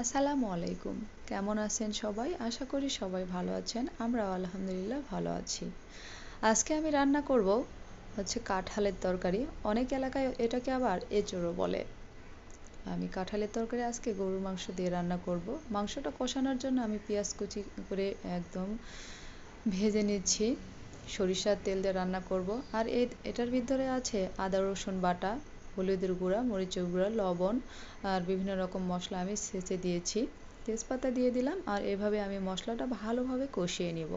আসসালামু আলাইকুম। কেমন আছেন সবাই? আশা করি সবাই ভালো আছেন। আমরাও আলহামদুলিল্লাহ ভালো আছি। আজকে আমি রান্না করব কাঁঠালের তরকারি। অনেক এলাকায় এটাকে আবার এঁচোড়ও বলে। আমি কাঁঠালের তরকারি আজকে গরুর মাংস দিয়ে রান্না করব। মাংসটা কষানোর জন্য আমি পেঁয়াজ কুচি করে একদম ভেজে নিচ্ছি। সরিষার তেল দিয়ে রান্না করব। আর এটার ভিতরে আছে আদা রসুন বাটা, হলুদের গুঁড়া, মরিচের গুঁড়া, লবণ আর বিভিন্ন রকম মশলা আমি ছেঁচে দিয়েছি। তেজপাতা দিয়ে দিলাম আর এভাবে আমি মশলাটা ভালোভাবে কষিয়ে নিব।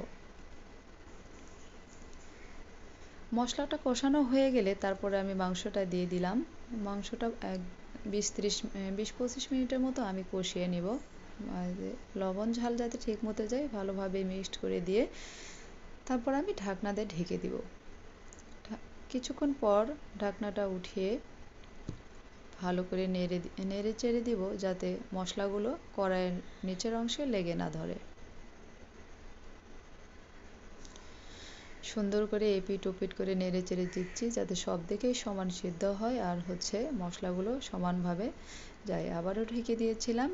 মশলাটা কষানো হয়ে গেলে তারপরে আমি মাংসটা দিয়ে দিলাম। মাংসটা 20-25 মিনিটের মতো আমি কষিয়ে নিব। লবণ ঝাল যাতে ঠিক মতো যায় ভালোভাবে মিক্সড করে দিয়ে তারপর আমি ঢাকনা দিয়ে ঢেকে দিব। কিছুক্ষণ পর ঢাকনাটা উঠিয়ে ভালো করে নেড়ে চেড়ে দিব যাতে মশলাগুলো কড়াইয়ের নিচের অংশে লেগে না ধরে। সুন্দর করে এপিট ওপিট করে নেড়ে চেড়ে দিচ্ছি যাতে সব দিকেই সমান সিদ্ধ হয় আর মশলাগুলো সমানভাবে যায়। আবারও ঢেকে দিয়েছিলাম।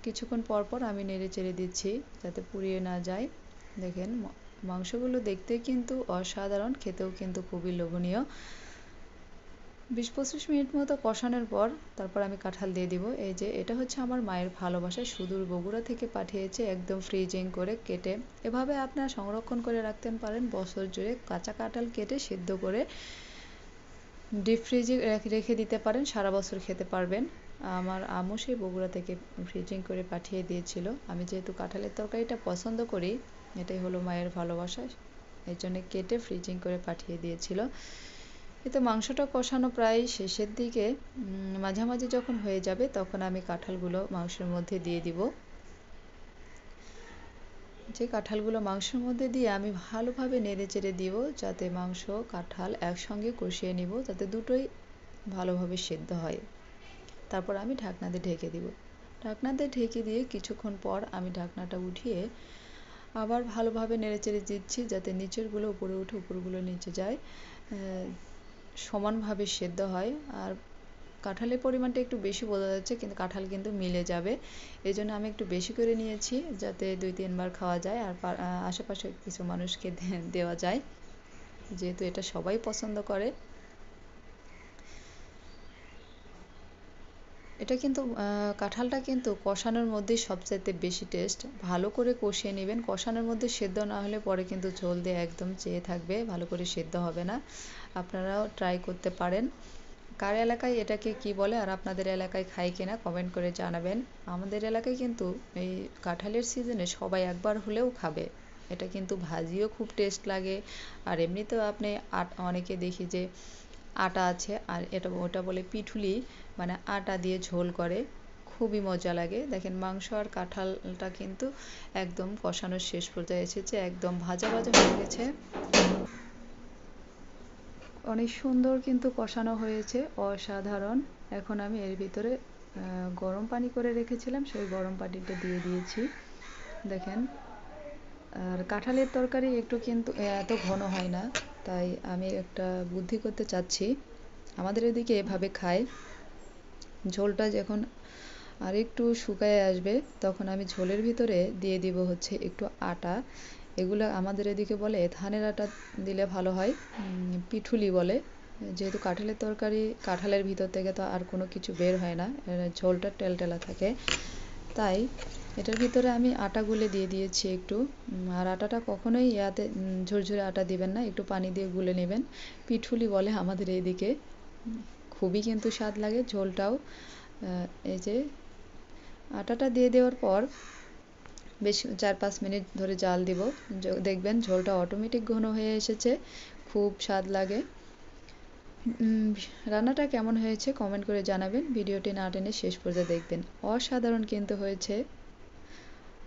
কিছুক্ষণ পর পর আমি নেড়ে চেড়ে দিচ্ছি যাতে পুড়িয়ে না যায়। দেখেন মাংসগুলো দেখতে কিন্তু অসাধারণ, খেতেও কিন্তু খুবই লোভনীয়। 20-25 মিনিট মতো কষানোর পর তারপর আমি কাঁঠাল দিয়ে দিব। এই যে এটা হচ্ছে আমার মায়ের ভালোবাসা, সুদূর বগুড়া থেকে পাঠিয়েছে একদম ফ্রিজিং করে কেটে। এভাবে আপনারা সংরক্ষণ করে রাখতে পারেন বছর জুড়ে। কাঁচা কাঁঠাল কেটে সিদ্ধ করে ডিপ ফ্রিজে রেখে দিতে পারেন, সারা বছর খেতে পারবেন। আমার আম্মু সেই বগুড়া থেকে ফ্রিজিং করে পাঠিয়ে দিয়েছিল। আমি যেহেতু কাঁঠালের তরকারিটা পছন্দ করি, এটাই হলো মায়ের ভালোবাসা, এই জন্য কেটে ফ্রিজিং করে পাঠিয়ে দিয়েছিল। তো মাংসটা কষানো প্রায় শেষের দিকে, মাঝামাঝি যখন হয়ে যাবে তখন আমি কাঁঠালগুলো মাংসের মধ্যে দিয়ে দিব। যে কাঁঠালগুলো মাংসের মধ্যে দিয়ে আমি ভালোভাবে নেড়ে চেড়ে দিব যাতে মাংস কাঁঠাল একসঙ্গে কষিয়ে নিব, যাতে দুটোই ভালোভাবে সেদ্ধ হয়। তারপর আমি ঢাকনা দিয়ে ঢেকে দিব। ঢাকনা দিয়ে ঢেকে দিয়ে কিছুক্ষণ পর আমি ঢাকনাটা উঠিয়ে আবার ভালোভাবে নেড়ে চেড়ে দিচ্ছি যাতে নিচেরগুলো উপরে উঠে উপরগুলো নিচে যায়, সমানভাবে সেদ্ধ হয়। আর কাঁঠালের পরিমাণটা একটু বেশি বোঝা যাচ্ছে, কিন্তু কাঁঠাল কিন্তু মিলে যাবে। এই জন্য আমি একটু বেশি করে নিয়েছি যাতে 2-3 বার খাওয়া যায় আর আশেপাশে কিছু মানুষকে দেওয়া যায়, যেহেতু এটা সবাই পছন্দ করে। এটা কিন্তু কাঁঠালটা কিন্তু কষানোর মধ্যেই সবচাইতে বেশি টেস্ট। ভালো করে কষিয়ে নেবেন। কষানোর মধ্যে সেদ্ধ না হলে পরে কিন্তু ঝোল দিয়ে একদম চেয়ে থাকবে, ভালো করে সেদ্ধ হবে না। আপনারাও ট্রাই করতে পারেন। কার এলাকায় এটাকে কি বলে আর আপনাদের এলাকায় খায় কিনা কমেন্ট করে জানাবেন। আমাদের এলাকায় কিন্তু এই কাঁঠালের সিজনে সবাই একবার হলেও খাবে। এটা কিন্তু ভাজিও খুব টেস্ট লাগে। আর এমনিতেও আপনি অনেকে দেখি যে আটা আছে আর ওটা বলে পিঠুলি, মানে আটা দিয়ে ঝোল করে, খুবই মজা লাগে। দেখেন মাংস আর কাঁঠালটা কিন্তু একদম কষানোর শেষ পর্যায়ে এসেছে, একদম ভাজা ভাজা হয়ে গেছে, অনেক সুন্দর কিন্তু কষানো হয়েছে, অসাধারণ। এখন আমি এর ভিতরে গরম পানি করে রেখেছিলাম, সেই গরম পানিটা দিয়ে দিয়েছি। দেখেন, আর কাঁঠালের তরকারি একটু কিন্তু এত ঘন হয় না, তাই আমি একটা বুদ্ধি করতে চাচ্ছি। আমাদের এদিকে এভাবে খায়। ঝোলটা যখন আর একটু শুকায় আসবে তখন আমি ঝোলের ভিতরে দিয়ে দিব একটু আটা। এগুলো আমাদের এদিকে বলে ধানের আটা দিলে ভালো হয়, পিঠুলি বলে। যেহেতু কাঁঠালের তরকারি, কাঁঠালের ভিতর থেকে তো আর কোনো কিছু বের হয় না, ঝোলটা টেলটেলা থাকে, তাই এটার ভিতরে আমি আটা গুলে দিয়ে দিয়েছি একটু। আর আটাটা কখনোই ঝুরঝুরে আটা দিবেন না, একটু পানি দিয়ে গুলে নেবেন। পিঠুলি বলে আমাদের এইদিকে। খুবই কিন্তু স্বাদ লাগে ঝোলটাও। এই যে আটাটা দিয়ে দেওয়ার পর বেশ 4-5 মিনিট ধরে জাল দিব। দেখবেন ঝোলটা অটোমেটিক ঘন হয়ে এসেছে, খুব স্বাদ লাগে। রান্নাটা কেমন হয়েছে কমেন্ট করে জানাবেন। ভিডিওটি না টেনে শেষ পর্যন্ত দেখবেন, অসাধারণ কিন্তু হয়েছে।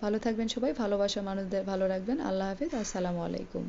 ভালো থাকবেন সবাই, ভালোবাসা মানুষদের ভালো রাখবেন। আল্লাহ হাফেজ, আসসালামু আলাইকুম।